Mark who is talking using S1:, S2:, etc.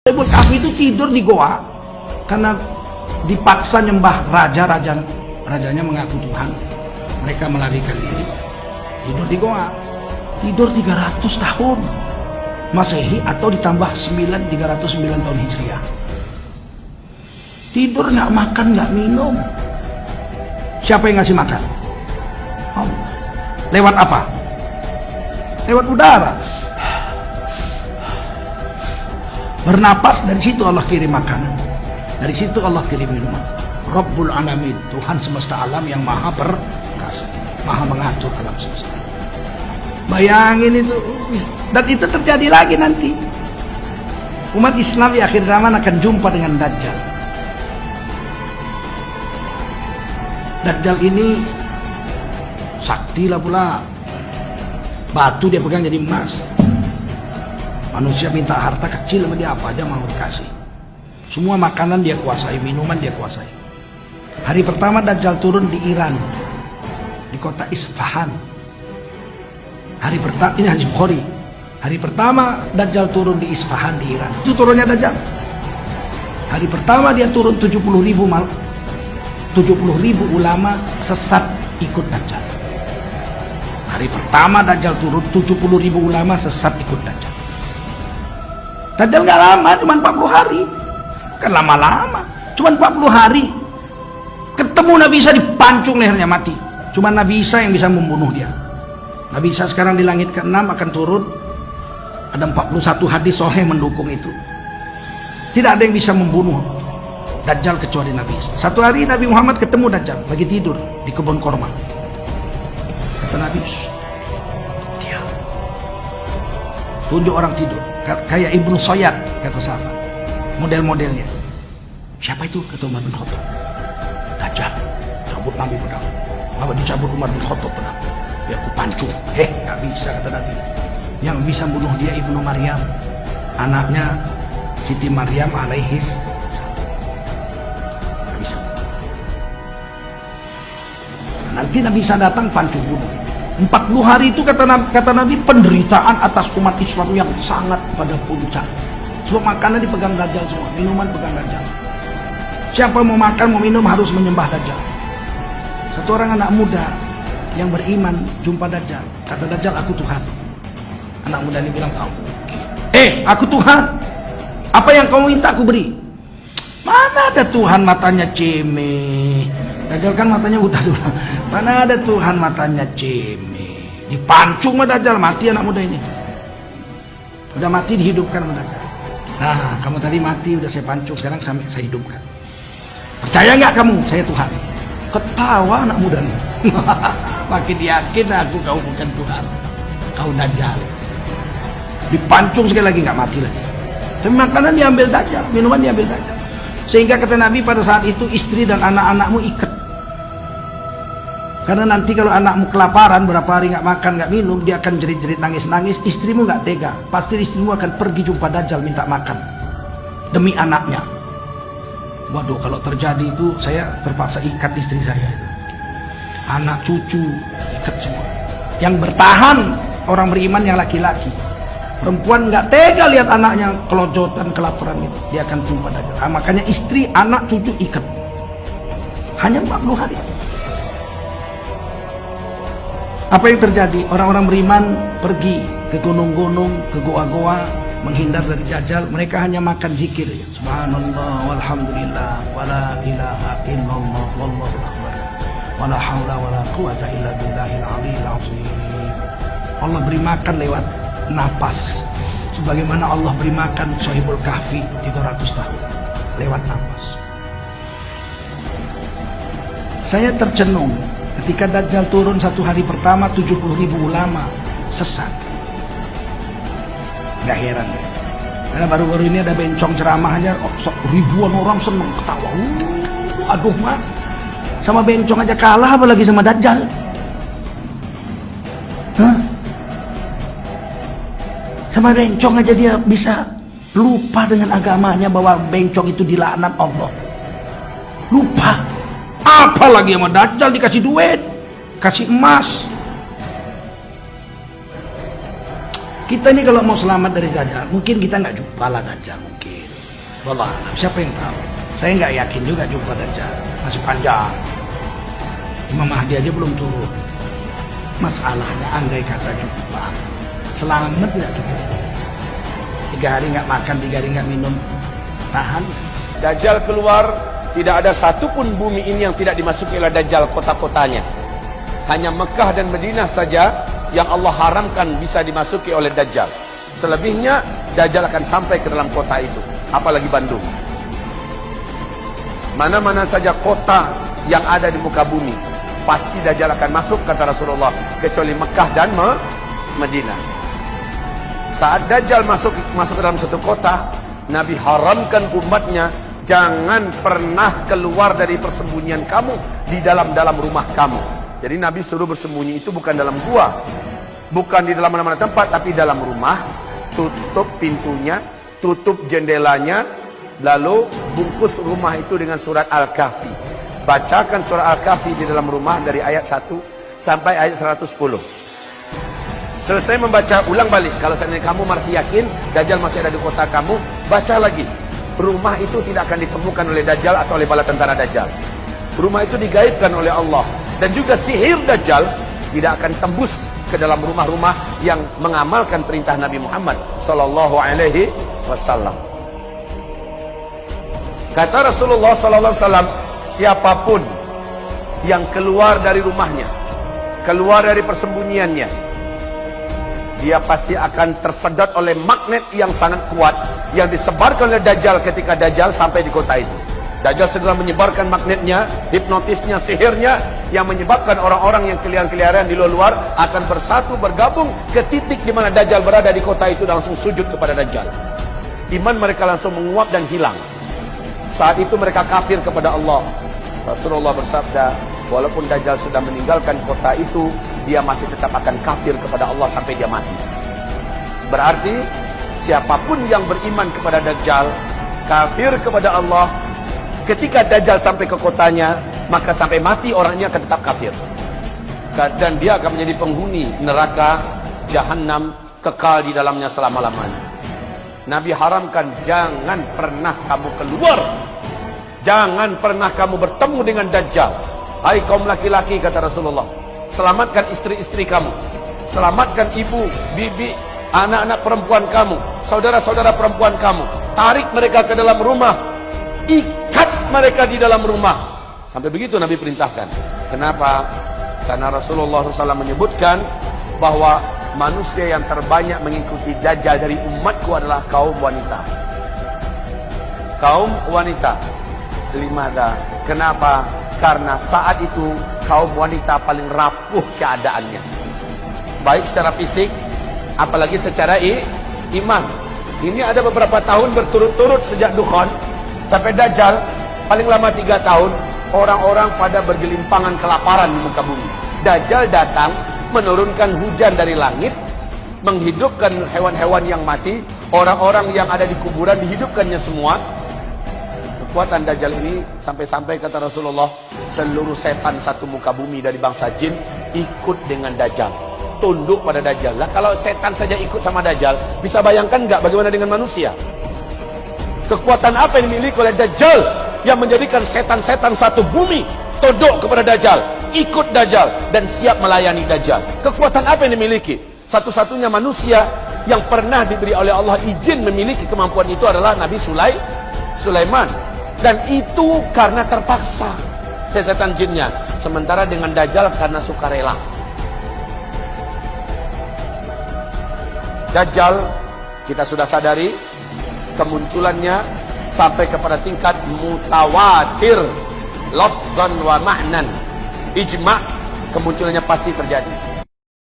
S1: Ashabul Kahfi itu tidur di goa karena dipaksa nyembah rajanya mengaku Tuhan. Mereka melarikan diri, tidur di goa, tidur 300 tahun Masehi atau ditambah 309 tahun Hijriah. Tidur, nggak makan, nggak minum. Siapa yang ngasih makan? Allah. Lewat apa? Lewat udara. Bernapas, dari situ Allah kirim makanan, dari situ Allah kirim minuman. Rabbul Alamin, Tuhan semesta alam yang maha perkasa, maha mengatur alam semesta. Bayangin itu, dan itu terjadi lagi nanti. Umat Islam di akhir zaman akan jumpa dengan Dajjal. Dajjal ini sakti lah pula, batu dia pegang jadi emas. Manusia minta harta kecil sama dia, apa aja mau dikasih. Semua makanan dia kuasai, minuman dia kuasai. Hari pertama Dajjal turun di Iran, di kota Isfahan. Hari pertama, ini hadis Bukhari. Hari pertama Dajjal turun di Isfahan di Iran. Itu turunnya Dajjal. Hari pertama dia turun 70.000 ulama sesat ikut Dajjal. Hari pertama Dajjal turun 70.000 ulama sesat ikut Dajjal. Dajjal gak lama, cuma 40 hari. Kan lama-lama, cuma 40 hari. Ketemu Nabi Isa, dipancung lehernya, mati. Cuma Nabi Isa yang bisa membunuh dia. Nabi Isa sekarang di langit ke-6 akan turun. Ada 41 hadis sahih mendukung itu. Tidak ada yang bisa membunuh Dajjal kecuali Nabi Isa. Satu hari Nabi Muhammad ketemu Dajjal lagi tidur di kebun korma. Kata Nabi, dia tunjuk orang tidur kayak Ibnu Sayyad, kata sahabat, model-modelnya. Siapa itu? Kata Umar bin Khattab. Dajjal. Cabut Nabi pedang. Apa dicabut Umar bin Khattab pedang? Ya aku pancung. Gak bisa, kata Nabi. Yang bisa bunuh dia Ibnu Maryam, anaknya Siti Maryam alaihis. Gak bisa. Nanti Nabi Isa datang, pancung bunuh. 40 hari itu kata Nabi penderitaan atas umat Islam yang sangat pada puncak. Semua makanan dipegang Dajjal semua, minuman pegang Dajjal. Siapa mau makan mau minum harus menyembah Dajjal. Satu orang anak muda yang beriman jumpa Dajjal, kata Dajjal, aku Tuhan. Anak muda ini bilang, tahu. Aku Tuhan. Apa yang kamu minta aku beri. Mana ada Tuhan matanya cemeh. Dajjal kan matanya buta dulu. Mana ada Tuhan matanya cemeh. Dipancung sama Dajjal, mati anak muda ini. Udah mati dihidupkan sama Dajjal. Nah, kamu tadi mati udah saya pancung, sekarang saya hidupkan. Percaya nggak kamu saya Tuhan? Ketawa anak muda ini. Makin yakin aku kau bukan Tuhan, kau Dajjal. Dipancung sekali lagi, nggak mati lagi. Tapi makanan diambil Dajjal, minuman diambil Dajjal. Sehingga kata Nabi pada saat itu istri dan anak-anakmu ikat. Karena nanti kalau anakmu kelaparan berapa hari nggak makan nggak minum, dia akan jerit-jerit nangis-nangis. Istrimu nggak tega, pasti istrimu akan pergi jumpa Dajjal minta makan demi anaknya. Waduh, kalau terjadi itu saya terpaksa ikat istri saya, anak cucu ikat semua. Yang bertahan orang beriman yang laki-laki. Perempuan nggak tega lihat anaknya kelojotan, kelaparan itu, dia akan jumpa Dajjal. Makanya istri, anak, cucu ikat. Hanya 40 hari. Apa yang terjadi? Orang-orang beriman pergi ke gunung-gunung, ke goa-goa, menghindar dari Dajjal. Mereka hanya makan zikir, ya. Subhanallah, walhamdulillah, wala ilaha illallah, wallahu akbar, wala hawla wala quwata illa billahil aliyil azim. Allah beri makan lewat napas, sebagaimana Allah beri makan Sahibul Kahfi 300 tahun lewat napas. Saya tercenung ketika Dajjal turun satu hari pertama 70.000 ulama sesat. Gak heran ya, karena baru-baru ini ada bencong ceramah aja, ribuan orang seneng ketawa. Aduh mak, sama bencong aja kalah, apalagi sama Dajjal. Sama bencong aja dia bisa lupa dengan agamanya, bahwa bencong itu dilaknat Allah. Lupa. Apalagi sama Dajjal dikasih duit, kasih emas. Kita ini kalau mau selamat dari Dajjal, mungkin kita nggak jumpa lah Dajjal mungkin. Wallah, siapa yang tahu? Saya nggak yakin juga jumpa Dajjal. Masih panjang. Imam Mahdi aja belum turun. Masalahnya andai kata jumpa, selamat nggak cukup. 3 hari nggak makan, 3 hari nggak minum, tahan.
S2: Dajjal keluar, tidak ada satupun bumi ini yang tidak dimasuki oleh Dajjal kota-kotanya. Hanya Mekah dan Madinah saja yang Allah haramkan bisa dimasuki oleh Dajjal. Selebihnya Dajjal akan sampai ke dalam kota itu, apalagi Bandung. Mana-mana saja kota yang ada di muka bumi, pasti Dajjal akan masuk, kata Rasulullah, kecuali Mekah dan Madinah. Saat Dajjal masuk ke dalam satu kota, Nabi haramkan umatnya, jangan pernah keluar dari persembunyian kamu di dalam rumah kamu. Jadi Nabi suruh bersembunyi itu bukan dalam gua, bukan di dalam mana-mana tempat, tapi dalam rumah. Tutup pintunya, tutup jendelanya, lalu bungkus rumah itu dengan surat Al-Kahfi. Bacakan surat Al-Kahfi di dalam rumah dari ayat 1 sampai ayat 110. Selesai membaca, ulang balik. Kalau seandainya kamu masih yakin Dajjal masih ada di kota kamu, baca lagi. Rumah itu tidak akan ditemukan oleh Dajjal atau oleh bala tentara Dajjal. Rumah itu digaibkan oleh Allah. Dan juga sihir Dajjal tidak akan tembus ke dalam rumah-rumah yang mengamalkan perintah Nabi Muhammad sallallahu alaihi wasallam. Kata Rasulullah sallallahu alaihi wasallam, siapapun yang keluar dari rumahnya, keluar dari persembunyiannya, dia pasti akan tersedot oleh magnet yang sangat kuat yang disebarkan oleh Dajjal ketika Dajjal sampai di kota itu. Dajjal segera menyebarkan magnetnya, hipnotisnya, sihirnya, yang menyebabkan orang-orang yang keliaran-keliaran di luar akan bersatu, bergabung ke titik di mana Dajjal berada di kota itu dan langsung sujud kepada Dajjal. Iman mereka langsung menguap dan hilang. Saat itu mereka kafir kepada Allah. Rasulullah bersabda, walaupun Dajjal sudah meninggalkan kota itu, dia masih tetap akan kafir kepada Allah sampai dia mati. Berarti siapapun yang beriman kepada Dajjal, kafir kepada Allah, ketika Dajjal sampai ke kotanya, maka sampai mati orangnya akan tetap kafir. Dan dia akan menjadi penghuni neraka Jahannam, kekal di dalamnya selama-lamanya. Nabi haramkan, jangan pernah kamu keluar, jangan pernah kamu bertemu dengan Dajjal. Hai kaum laki-laki, kata Rasulullah, selamatkan istri-istri kamu, selamatkan ibu, bibi, anak-anak perempuan kamu, saudara-saudara perempuan kamu, tarik mereka ke dalam rumah, ikat mereka di dalam rumah. Sampai begitu Nabi perintahkan. Kenapa? Karena Rasulullah SAW menyebutkan bahwa manusia yang terbanyak mengikuti Dajjal dari umatku adalah kaum wanita. Kaum wanita. Limada. Kenapa? Karena saat itu kaum wanita paling rapuh keadaannya, baik secara fisik, apalagi secara iman. Ini ada beberapa tahun berturut-turut sejak Dukhan sampai Dajjal, paling lama 3 tahun, orang-orang pada bergelimpangan kelaparan di muka bumi. Dajjal datang, menurunkan hujan dari langit, menghidupkan hewan-hewan yang mati, orang-orang yang ada di kuburan dihidupkannya semua. Kekuatan Dajjal ini sampai-sampai kata Rasulullah, seluruh setan satu muka bumi dari bangsa jin ikut dengan Dajjal, tunduk pada Dajjal. Lah kalau setan saja ikut sama Dajjal, bisa bayangkan nggak bagaimana dengan manusia? Kekuatan apa yang dimiliki oleh Dajjal yang menjadikan setan-setan satu bumi tunduk kepada Dajjal, ikut Dajjal dan siap melayani Dajjal? Kekuatan apa yang dimiliki? Satu-satunya manusia yang pernah diberi oleh Allah izin memiliki kemampuan itu adalah Nabi Sulaiman, dan itu karena terpaksa setan jinnya. Sementara dengan Dajjal karena sukarela. Dajjal kita sudah sadari kemunculannya sampai kepada tingkat mutawatir, lafzan wa ma'nan, ijma', kemunculannya pasti terjadi.